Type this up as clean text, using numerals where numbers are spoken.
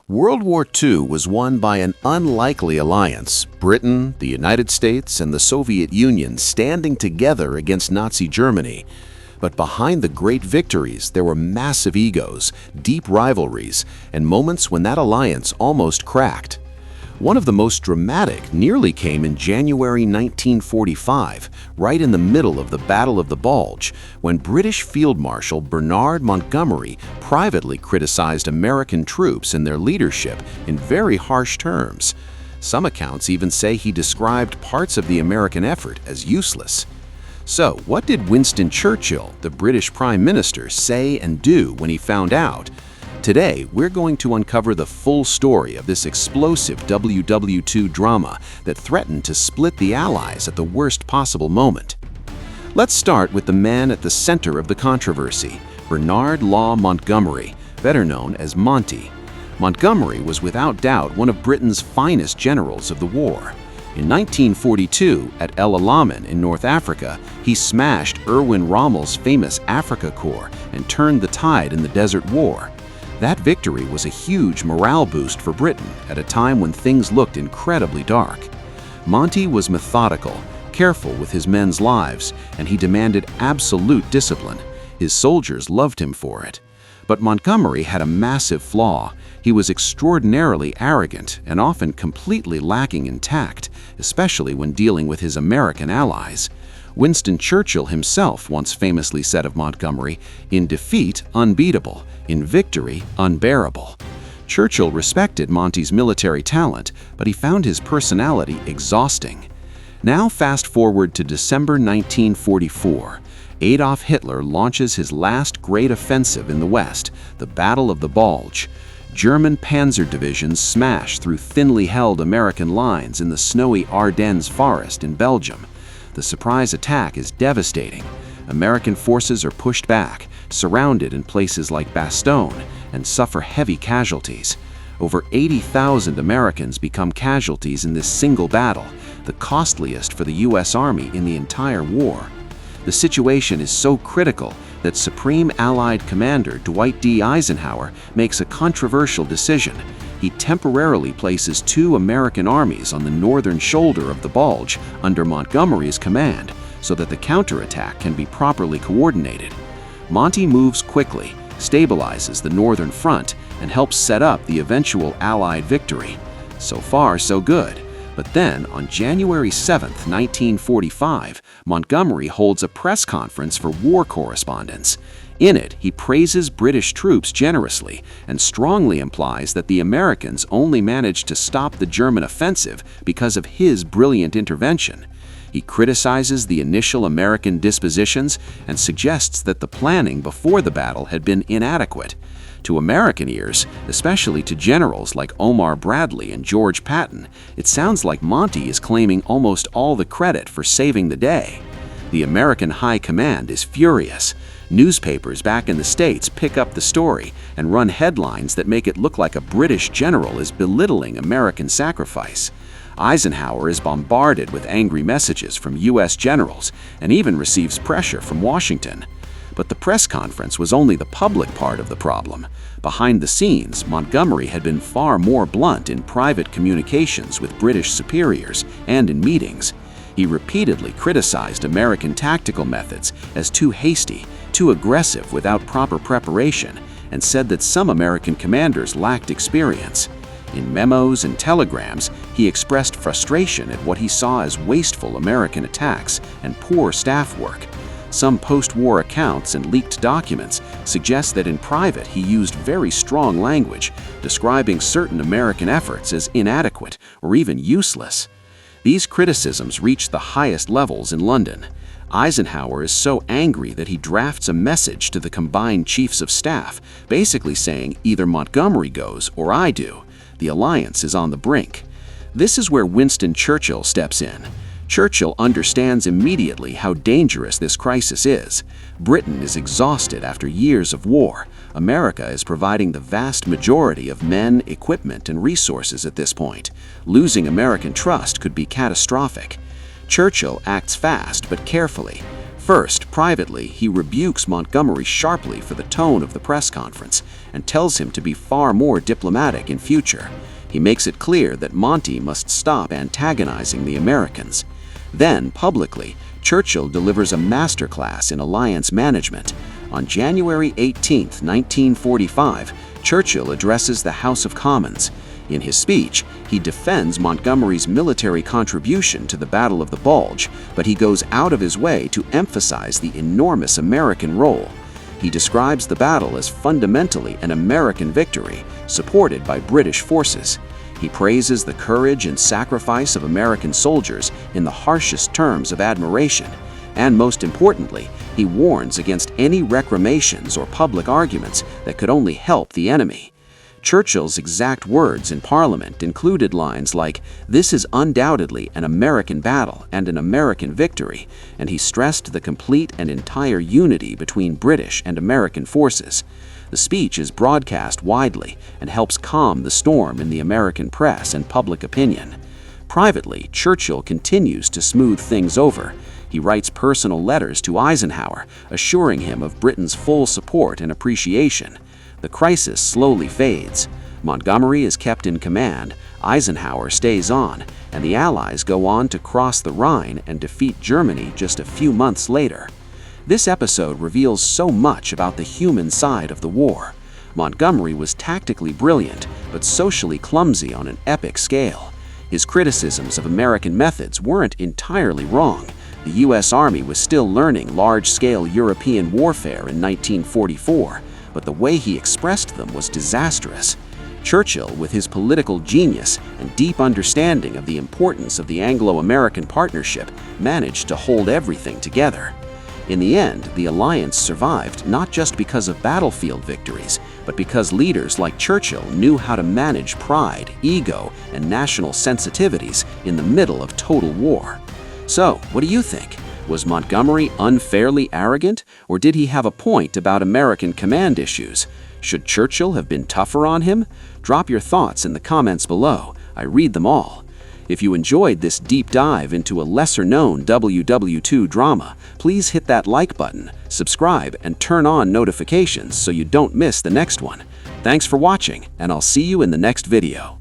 World War II was won by an unlikely alliance, Britain, the United States, and the Soviet Union standing together against Nazi Germany. But behind the great victories, there were massive egos, deep rivalries, and moments when that alliance almost cracked. One of the most dramatic nearly came in January 1945, right in the middle of the Battle of the Bulge, when British Field Marshal Bernard Montgomery privately criticized American troops and their leadership in very harsh terms. Some accounts even say he described parts of the American effort as useless. So, what did Winston Churchill, the British Prime Minister, say and do when he found out? Today, we're going to uncover the full story of this explosive WW2 drama that threatened to split the Allies at the worst possible moment. Let's start with the man at the center of the controversy, Bernard Law Montgomery, better known as Monty. Montgomery was without doubt one of Britain's finest generals of the war. In 1942, at El Alamein in North Africa, he smashed Erwin Rommel's famous Afrika Korps and turned the tide in the Desert War. That victory was a huge morale boost for Britain at a time when things looked incredibly dark. Monty was methodical, careful with his men's lives, and he demanded absolute discipline. His soldiers loved him for it. But Montgomery had a massive flaw. He was extraordinarily arrogant and often completely lacking in tact, especially when dealing with his American allies. Winston Churchill himself once famously said of Montgomery, "In defeat, unbeatable. In victory, unbearable." Churchill respected Monty's military talent, but he found his personality exhausting. Now fast forward to December 1944. Adolf Hitler launches his last great offensive in the West, the Battle of the Bulge. German panzer divisions smash through thinly held American lines in the snowy Ardennes forest in Belgium. The surprise attack is devastating. American forces are pushed back, surrounded in places like Bastogne, and suffer heavy casualties. Over 80,000 Americans become casualties in this single battle, the costliest for the U.S. Army in the entire war. The situation is so critical that Supreme Allied Commander Dwight D. Eisenhower makes a controversial decision. He temporarily places two American armies on the northern shoulder of the Bulge under Montgomery's command so that the counterattack can be properly coordinated. Monty moves quickly, stabilizes the northern front, and helps set up the eventual Allied victory. So far, so good. But then, on January 7, 1945, Montgomery holds a press conference for war correspondents. In it, he praises British troops generously and strongly implies that the Americans only managed to stop the German offensive because of his brilliant intervention. He criticizes the initial American dispositions and suggests that the planning before the battle had been inadequate. To American ears, especially to generals like Omar Bradley and George Patton, it sounds like Monty is claiming almost all the credit for saving the day. The American High Command is furious. Newspapers back in the States pick up the story and run headlines that make it look like a British general is belittling American sacrifice. Eisenhower is bombarded with angry messages from U.S. generals and even receives pressure from Washington. But the press conference was only the public part of the problem. Behind the scenes, Montgomery had been far more blunt in private communications with British superiors and in meetings. He repeatedly criticized American tactical methods as too hasty, too aggressive without proper preparation, and said that some American commanders lacked experience. In memos and telegrams, he expressed frustration at what he saw as wasteful American attacks and poor staff work. Some post-war accounts and leaked documents suggest that in private he used very strong language, describing certain American efforts as inadequate or even useless. These criticisms reached the highest levels in London. Eisenhower is so angry that he drafts a message to the combined chiefs of staff, basically saying either Montgomery goes or I do. The alliance is on the brink. This is where Winston Churchill steps in. Churchill understands immediately how dangerous this crisis is. Britain is exhausted after years of war. America is providing the vast majority of men, equipment, and resources at this point. Losing American trust could be catastrophic. Churchill acts fast but carefully. First, privately, he rebukes Montgomery sharply for the tone of the press conference and tells him to be far more diplomatic in future. He makes it clear that Monty must stop antagonizing the Americans. Then, publicly, Churchill delivers a masterclass in alliance management. On January 18, 1945, Churchill addresses the House of Commons. In his speech, he defends Montgomery's military contribution to the Battle of the Bulge, but he goes out of his way to emphasize the enormous American role. He describes the battle as fundamentally an American victory, supported by British forces. He praises the courage and sacrifice of American soldiers in the harshest terms of admiration. And most importantly, he warns against any recriminations or public arguments that could only help the enemy. Churchill's exact words in Parliament included lines like, "This is undoubtedly an American battle and an American victory," and he stressed the complete and entire unity between British and American forces. The speech is broadcast widely and helps calm the storm in the American press and public opinion. Privately, Churchill continues to smooth things over. He writes personal letters to Eisenhower, assuring him of Britain's full support and appreciation. The crisis slowly fades. Montgomery is kept in command, Eisenhower stays on, and the Allies go on to cross the Rhine and defeat Germany just a few months later. This episode reveals so much about the human side of the war. Montgomery was tactically brilliant, but socially clumsy on an epic scale. His criticisms of American methods weren't entirely wrong. The U.S. Army was still learning large-scale European warfare in 1944, but the way he expressed them was disastrous. Churchill, with his political genius and deep understanding of the importance of the Anglo-American partnership, managed to hold everything together. In the end, the alliance survived not just because of battlefield victories, but because leaders like Churchill knew how to manage pride, ego, and national sensitivities in the middle of total war. So, what do you think? Was Montgomery unfairly arrogant, or did he have a point about American command issues? Should Churchill have been tougher on him? Drop your thoughts in the comments below. I read them all. If you enjoyed this deep dive into a lesser-known WW2 drama, please hit that like button, subscribe, and turn on notifications so you don't miss the next one. Thanks for watching, and I'll see you in the next video.